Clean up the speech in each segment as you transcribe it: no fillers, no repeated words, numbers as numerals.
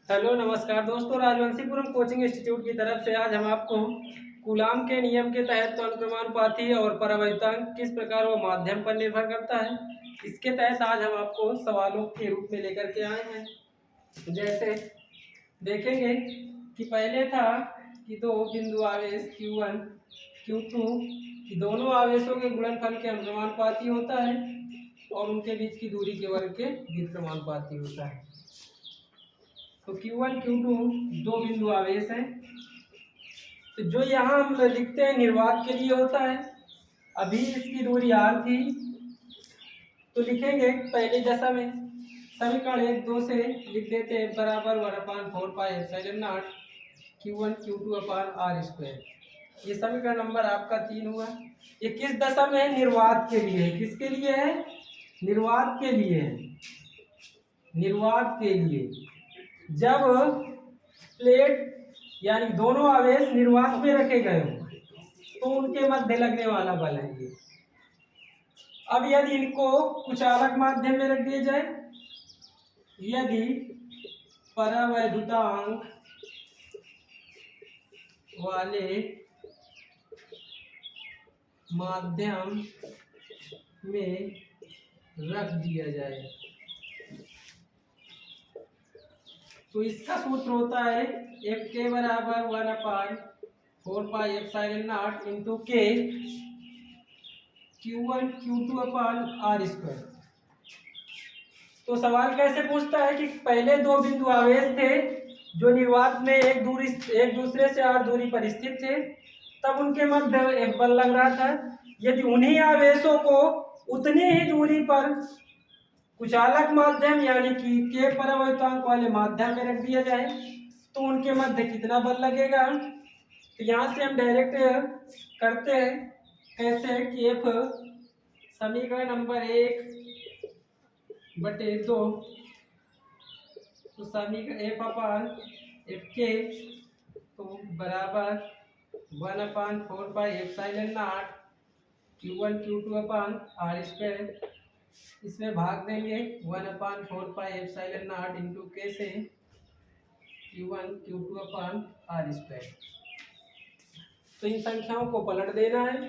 Hello नमस्कार दोस्तों, राजवंशीपुरम coaching institute की तरफ से आज हम आपको कूलाम के नियम के तहत अनुक्रमानुपाती और परावर्तांक किस प्रकार वो माध्यम पर निर्भर करता है, इसके तहत आज हम आपको सवालों के रूप में लेकर के आए हैं। जैसे देखेंगे कि पहले था कि दो बिंदु आवेश Q1 Q2 कि दोनों आवेशों के गुणनफल के अनुक्रमानुपाती होता है और उनके बीच की दूरी के वर्ग के व्युत्क्रमानुपाती होता है। तो Q1 Q2 दो बिंदु आवेश हैं। तो जो यहाँ हम लिखते हैं निर्वात के लिए होता है। अभी इसकी दूरी r थी, तो लिखेंगे पहले दशा में समीकरण 1-2 से लिख देते हैं बराबर 1/4πε0 Q1 Q2 अपान r स्क्वायर। ये समीकरण नंबर आपका 3 हुआ। ये किस दशा में है? निर्वात के लिए है। किसके लिए है? निर्वात के लिए है। निर्वात के लिए जब प्लेट यानी दोनों आवेश निर्वात में रखे गए तो उनके मध्य लगने वाला बल है ये। अब यदि इनको कुचालक माध्यम में रख दिया जाए, यदि परावैद्युतांक वाले माध्यम में रख दिया जाए तो इसका सूत्र होता है एफ के बराबर 1/4πε0 इंटू के Q1 Q2 upon R square. तो सवाल कैसे पूछता है कि पहले दो बिंदु आवेश थे जो निर्वात में एक दूसरे से r दूरी पर स्थित थे, तब उनके मध्य एक बल लग रहा था। यदि उन्हीं आवेशों को उतनी ही दूरी पर कुचालक माध्यम यानी कि के परावर्तांक वाले माध्यम में रख दिया जाए तो उनके मध्य कितना बल लगेगा। तो यहाँ से हम डायरेक्ट करते हैं कैसे कि एफ समीकरण नंबर 1/2 तो समीकरण एफ अपान एफ के तो बराबर 1/4πε0 Q1 Q2 upon R square. इसमें भाग देंगे 1/4πε0 इंटू के से Q1 Q2 upon R square. तो इन संख्याओं को पलट देना है,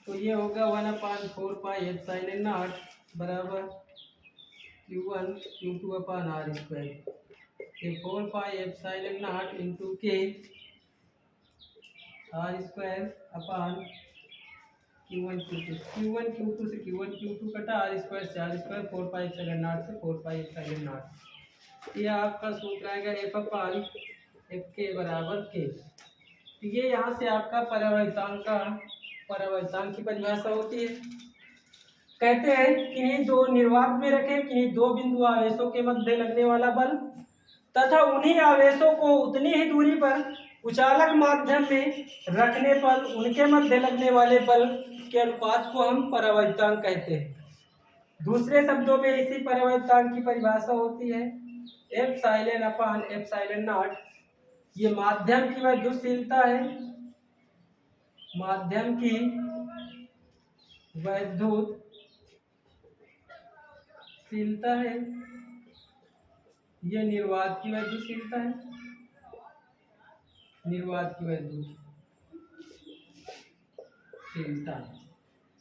तो ये होगा 1/4πε0 बराबर Q1 Q2 upon R square. ये 4πε0 इंटू के are square upon Q1 Q2 से Q1 Q2 कटा, आर स्क्वायर से आर स्क्वायर, 4πε0 से 4πε0। ये आपका सूत्र आएगा एफ अपान एफ के बराबर के। तो ये यहाँ से आपका परावर्तांक की परिभाषा होती है। कहते हैं किन्हीं दो निर्वात में रखे किन्हीं दो बिंदु आवेशों के मध्य लगने वाला बल तथा उन्हीं आवेशों को उतनी ही दूरी पर कुचालक माध्यम में रखने पर उनके मध्य लगने वाले बल के अनुपात को हम परावर्तांक कहते हैं। दूसरे शब्दों में इसी परावर्तांक की परिभाषा होती है एप्सिलॉन अपान एप्सिलॉन नॉट। ये माध्यम की वैद्युतशीलता है, माध्यम की वैद्युतशीलता है। ये निर्वात की वैद्युतशीलता है, निर्वात की वैद्युतशीलता।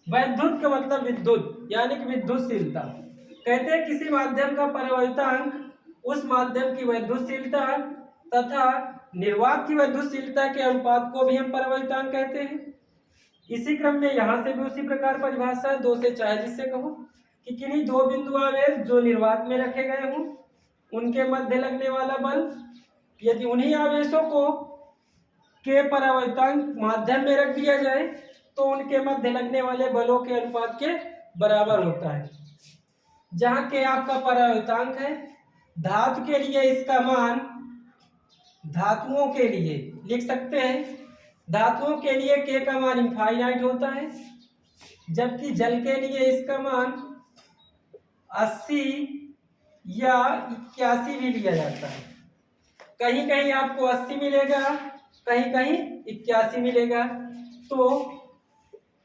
वैद्युत का मतलब विद्युत यानी कि विद्युतशीलता। कहते हैं किसी माध्यम का परावर्तांक उस माध्यम की वैद्युतशीलता तथा निर्वात की वैद्युतशीलता के अनुपात को भी हम परावर्तांक कहते हैं। इसी क्रम में यहाँ से भी उसी प्रकार परिभाषा है, 2 से चाहे जिससे कहो कि किन्हीं दो बिंदु आवेश जो निर्वात में रखे गए हों उनके मध्य लगने वाला बल यदि उन्हीं आवेशों को के परावर्तांक माध्यम में रख दिया जाए तो उनके मध्य लगने वाले बलों के अनुपात के बराबर होता है। जहाँ के आपका परावर्तांक है, धातु के लिए इसका मान धातुओं के लिए लिख सकते हैं। धातुओं के लिए के का मान इनफाइनाइट होता है, जबकि जल के लिए इसका मान 80 या 81 भी लिया जाता है। कहीं कहीं आपको 80 मिलेगा, कहीं कहीं 81 मिलेगा। तो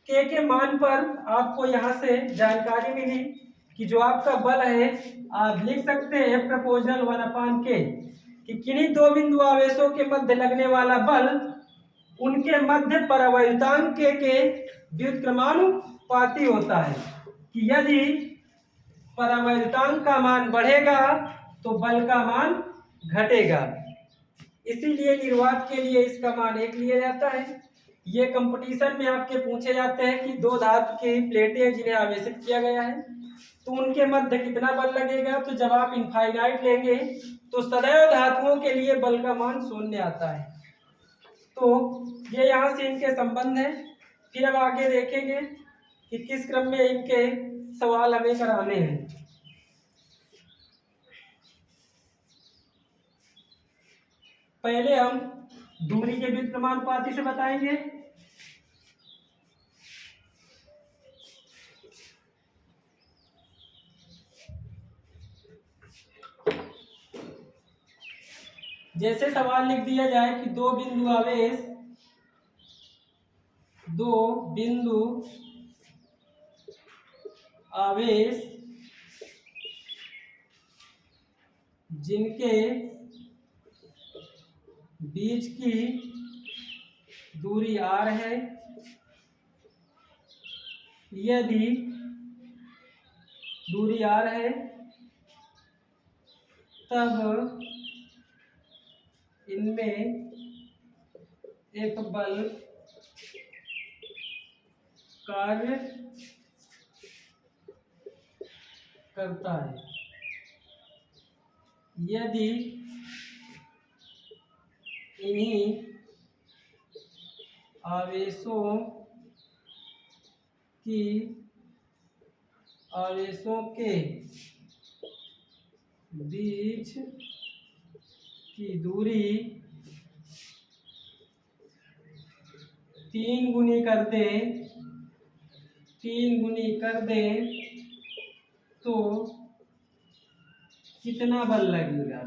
के मान पर आपको यहाँ से जानकारी मिली कि जो आपका बल है आप लिख सकते हैं प्रोपोर्शनल 1/k कि किन्हीं दो बिंदु आवेशों के मध्य लगने वाला बल उनके मध्य परावैद्युतांक के व्युत्क्रमानुपाती होता है कि यदि परावैद्युतांक का मान बढ़ेगा तो बल का मान घटेगा। इसीलिए निर्वात के लिए इसका मान 1 लिया जाता है। ये कंपटीशन में आपके पूछे जाते हैं कि दो धातु की प्लेटें जिन्हें आवेशित किया गया है तो उनके मध्य कितना बल लगेगा। तो जब आप इनफाइनाइट लेंगे तो सदैव धातुओं के लिए बल का मान 0 आता है। तो ये यहाँ से इनके संबंध है। फिर अब आगे देखेंगे कि किस क्रम में इनके सवाल हमें कराने हैं। पहले हम दूरी के व्युत्क्रमानुपाती से बताएंगे। जैसे सवाल लिख दिया जाए कि दो बिंदु आवेश जिनके बीच की दूरी r है, यदि दूरी r है तब इनमें एक बल कार्य करता है। यदि इन्हीं आवेशों के बीच की दूरी 3 गुनी कर दें तो कितना बल लगेगा,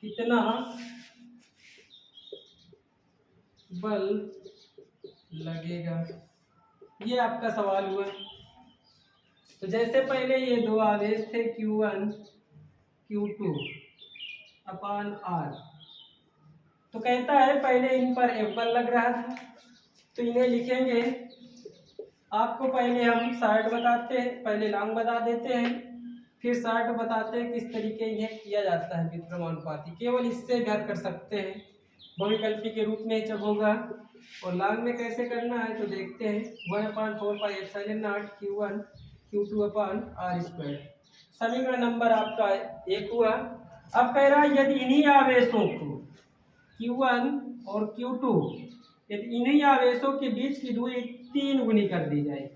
कितना बल लगेगा, ये आपका सवाल हुआ। तो जैसे पहले ये दो आवेश थे Q1 Q2 अपान R, तो कहता है पहले इन पर F बल लग रहा था तो इन्हें लिखेंगे। आपको पहले हम शार्ट बताते हैं, पहले लॉन्ग बता देते हैं, फिर शार्ट बताते हैं किस तरीके इन्हें किया जाता है व्युत्क्रमानुपाती। केवल इससे भी कर सकते हैं, बहुविकल्पी के रूप में जब होगा। और लॉन्ग में कैसे करना है तो देखते हैं। 1/4πε0 Q1 Q2 अपान R²। समीकरण नंबर आपका 1 हुआ। अब कह रहा है यदि इन्हीं आवेशों को Q1 और Q2 यदि इन्हीं आवेशों के बीच की दूरी 3 गुनी कर दी जाए,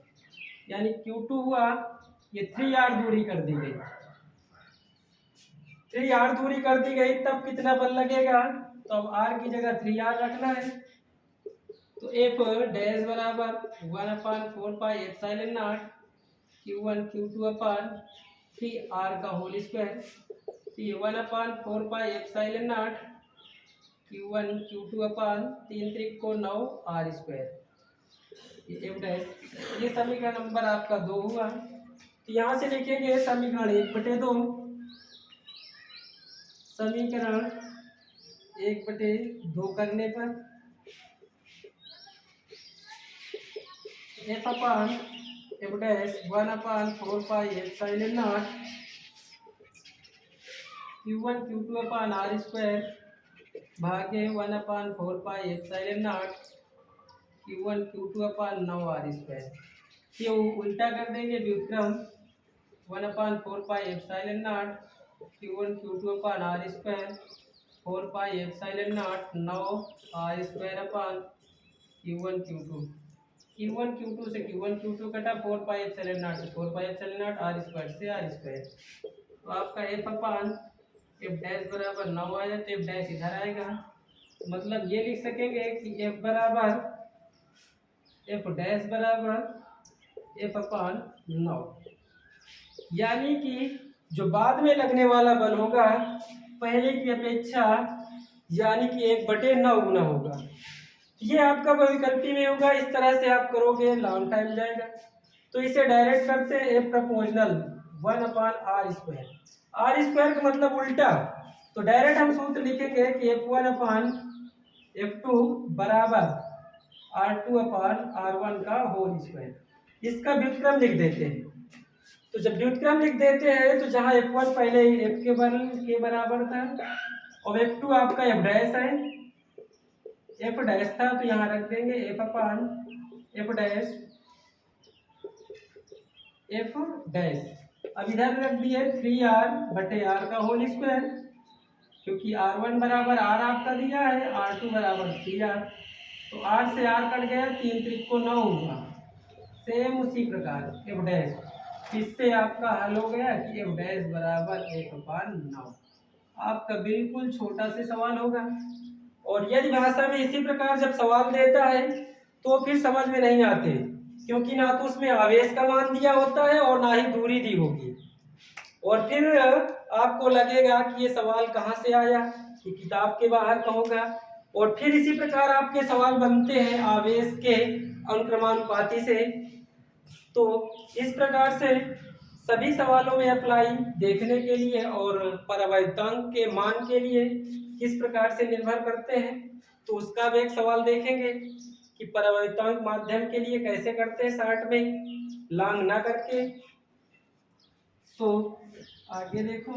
यानी Q2 हुआ ये 3R दूरी कर दी गई, 3R दूरी कर दी गई, तब कितना बल लगेगा। तो अब R की जगह 3R रखना है तो F डैश बराबर 1/4πε0 Q1 Q2 अपान 3R का होल स्क्वायर। तो ये 1/4πε0 Q1 Q2 अपान 3 त्रिक को 9 R²। ये F डैश। ये समीकरण नंबर आपका 2 हुआ। तो यहाँ से लिखेंगे समीकरण 1/2। समीकरण 1/2 करने पर F अपान F डैश 1/4πε0 Q1 Q2 अपान R² भागे 1/4πε0 Q1 Q2 अपान 9 R²। ये उल्टा कर देंगे व्युत्क्रम 1/4πε0 Q1 Q2 अपान R² 4πε0 9 R² अपान Q1 Q2 से Q1 Q2 कटा 4πε0 से 4πε0 R² से R²। तो आपका F अपान F डैश बराबर 9 आएगा तो F डैश इधर आएगा। मतलब ये लिख सकेंगे कि F बराबर F डैश बराबर F अपान 9, यानी कि जो बाद में लगने वाला बल होगा पहले की अपेक्षा यानी कि 1/9 गुना होगा। ये आपका बहुविकल्पी में होगा। इस तरह से आप करोगे लॉन्ग टाइम जाएगा। तो इसे डायरेक्ट करते हैं ए प्रोपोर्शनल 1/r²। आर स्क्वायर का मतलब उल्टा, तो डायरेक्ट हम सूत्र लिखेंगे कि F1/F2 बराबर R2/R1 का होल स्क्वायर। इसका व्युत्क्रम लिख देते हैं। तो जब व्युत्क्रम लिख देते हैं तो जहाँ F1 पहले F के बराबर था और F2 आपका F डैश है, F डैश था तो यहाँ रख देंगे F डैश F डैश। अब इधर रख दिए 3R/R का होल स्क्वायर, क्योंकि R1 बराबर R आपका दिया है, R2 बराबर 3R, तो R से R कट गया, 3 त्रिक को 9 हुआ। सेम उसी प्रकार F डैश, इससे आपका हल हो गया कि F डैश बराबर 1/9। आपका बिल्कुल छोटा से सवाल होगा। और यदि भाषा में इसी प्रकार जब सवाल देता है तो फिर समझ में नहीं आते, क्योंकि ना तो उसमें आवेश का मान दिया होता है और ना ही दूरी दी होगी, और फिर आपको लगेगा कि ये सवाल कहाँ से आया, कि किताब के बाहर का होगा। और फिर इसी प्रकार आपके सवाल बनते हैं आवेश के अनुक्रमानुपाती से। तो इस प्रकार से सभी सवालों में अप्लाई देखने के लिए और परावर्तांक के मान के लिए किस प्रकार से निर्भर करते हैं, तो उसका भी एक सवाल देखेंगे कि परावर्तांक माध्यम के लिए कैसे करते हैं, शॉर्ट में लॉन्ग ना करके। तो आगे देखो,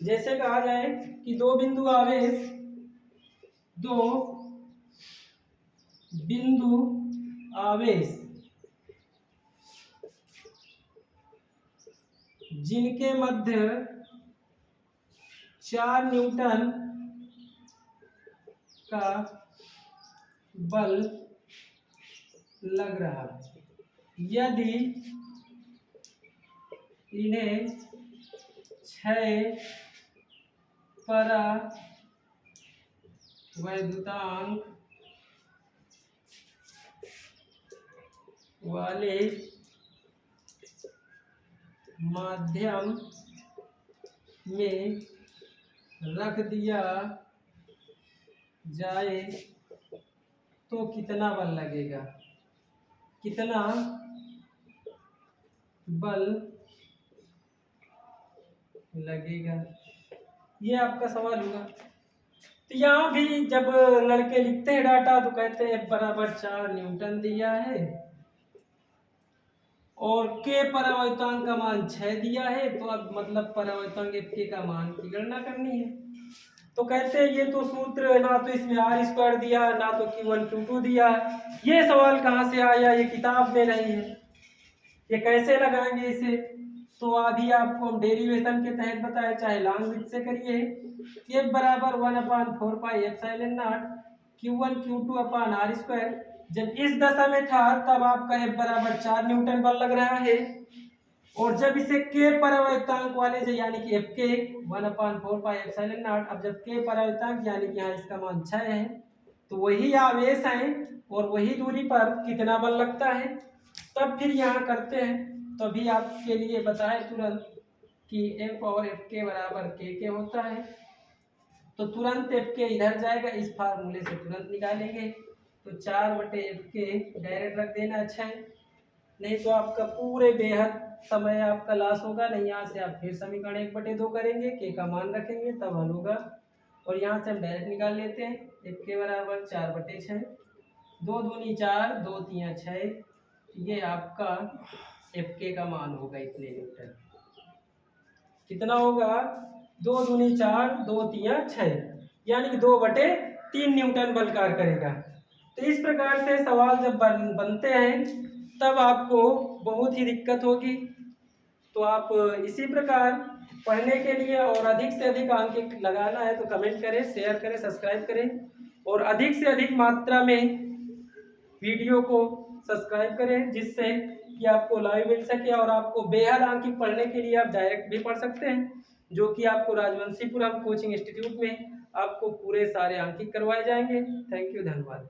जैसे कहा जाए कि दो बिंदु आवेश जिनके मध्य 4 न्यूटन का बल लग रहा है, यदि इन्हें 6 परावैद्युतांक वाले माध्यम में रख दिया जाए तो कितना बल लगेगा, कितना बल लगेगा, ये आपका सवाल होगा। तो यहाँ भी जब लड़के लिखते हैं डाटा तो कहते हैं F बराबर 4 न्यूटन दिया है और K परावर्तांक का मान 6 दिया है, तो अब मतलब परावर्तांक K का मान की गणना करनी है। तो कहते हैं ये तो सूत्र ना तो इसमें R² दिया, ना तो Q1 Q2 दिया, ये सवाल कहाँ से आया, ये किताब में नहीं है, ये कैसे लगाएंगे इसे। तो अभी आपको हम डेरिवेशन के तहत बताए, चाहे लॉन्ग विथ से करिए, F बराबर 1/4πε0 Q1 Q2/R²। जब इस दशा में था तब आपका F बराबर 4 न्यूटन बल लग रहा है, और जब इसे K परावर्तांक वाले से यानी कि Fk 1/4πε0, अब जब K परावर्तांक यानी कि यहाँ इसका मान 6 है, तो वही आवेश है और वही दूरी पर कितना बल लगता है, तब फिर यहाँ करते हैं। तो अभी आपके लिए बताए तुरंत कि F और Fk बराबर K होता है, तो तुरंत Fk इधर जाएगा, इस फार्मूले से तुरंत निकालेंगे। तो 4/Fk डायरेक्ट रख देना अच्छा है, नहीं तो आपका पूरे बेहद समय आपका लॉस होगा। नहीं, यहाँ से आप फिर समीकरण 1/2 करेंगे, K का मान रखेंगे तब हल होगा। और यहाँ से हम डायरेक्ट निकाल लेते हैं, Fk बराबर 4/6, 2 दूनी 4, 2 तियाँ 6, ये आपका Fk का मान होगा इतने न्यूटन। कितना होगा, 2 दूनी 4, 2 तियाँ 6, यानी कि 2/3 न्यूटन बल कार्य करेगा। तो इस प्रकार से सवाल जब बनते हैं तब आपको बहुत ही दिक्कत होगी। तो आप इसी प्रकार पढ़ने के लिए और अधिक से अधिक अंक लगाना है तो कमेंट करें, शेयर करें, सब्सक्राइब करें, और अधिक से अधिक मात्रा में वीडियो को सब्सक्राइब करें, जिससे कि आपको लाइव मिल सके और आपको बेहद अंक पढ़ने के लिए आप डायरेक्ट भी पढ़ सकते हैं, जो कि आपको राजवंशीपुरम कोचिंग इंस्टीट्यूट में आपको पूरे सारे अंक करवाए जाएंगे। थैंक यू, धन्यवाद।